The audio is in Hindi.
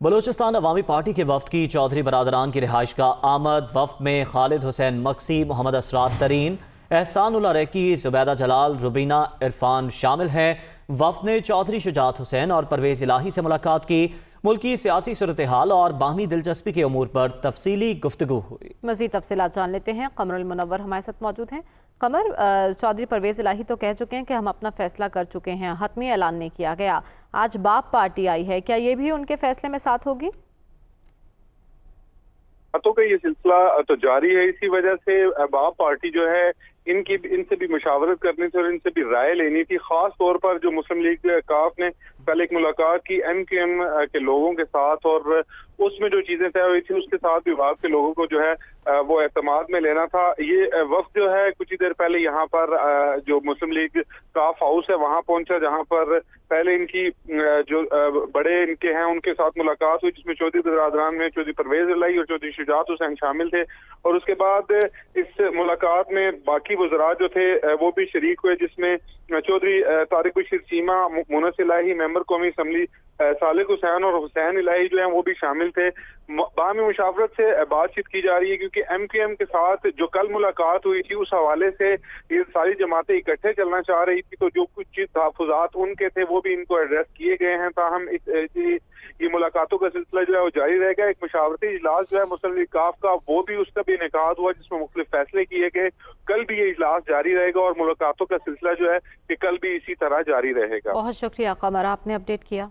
बलूचिस्तान अवामी पार्टी के वफ्द की चौधरी बरादरान की रिहाइश का आमद। वफ्द में खालिद हुसैन मक्सी, मोहम्मद असरार तरीन, एहसानुल्लाह रैकी, जुबैदा जलाल, रुबीना इरफान शामिल हैं। वफ्द ने चौधरी शुजात हुसैन और परवेज इलाही से मुलाकात की। मुल्की सियासी सूरत हाल और बाहमी दिलचस्पी के अमूर पर तफसीली गुफ्तगू हुई। मज़ीद तफसीलात जान लेते हैं। कमरुल मुनव्वर हमारे साथ मौजूद हैं। कमर, चौधरी परवेज इलाही तो कह चुके हैं कि हम अपना फैसला कर चुके हैं, हतमी ऐलान नहीं किया गया। आज बाप पार्टी आई है, क्या ये भी उनके फैसले में साथ होगी? बातों का ये सिलसिला तो जारी है। इसी वजह से बाप पार्टी जो है इनसे भी मुशावरत करनी थी और इनसे भी राय लेनी थी। खास तौर पर जो मुस्लिम लीग काफ ने कल एक मुलाकात की MQM के लोगों के साथ और उसमें जो चीजें तय हुई थी उसके साथ विभाग के लोगों को जो है वो एतमाद में लेना था। ये वक्त जो है कुछ ही देर पहले यहाँ पर जो मुस्लिम लीग काफ हाउस है वहाँ पहुंचा, जहाँ पर पहले इनकी जो बड़े इनके हैं उनके साथ मुलाकात हुई, जिसमें चौधरी बरादरान में चौधरी परवेज इलाही और चौधरी शुजात हुसैन शामिल थे। और उसके बाद इस मुलाकात में बाकी वज़रा जो थे वो भी शरीक हुए, जिसमें चौधरी तारिक बशीर चीमा, मुनस इलाही, मेंबर कौमी असम्बली सालिक हुसैन और हुसैन इलाही जो हैं वो भी शामिल थे। बाहमी मुशावरत से बातचीत की जा रही है, क्योंकि MQM के साथ जो कल मुलाकात हुई थी उस हवाले से ये सारी जमातें इकट्ठे चलना चाह रही थी, तो जो कुछ तहफ़्फ़ुज़ात उनके थे वो भी इनको एड्रेस किए गए हैं। ताहम ये मुलाकातों का सिलसिला जो है वो जारी रहेगा। एक मुशावरती इजलास जो है मुस्लिम लीग काफ का वो भी उसका भी इनेकाद हुआ, जिसमें मुख्तलिफ फैसले किए गए। कल भी ये इजलास जारी रहेगा और मुलाकातों का सिलसिला जो है कि कल भी इसी तरह जारी रहेगा। बहुत शुक्रिया कमर, आपने अपडेट किया।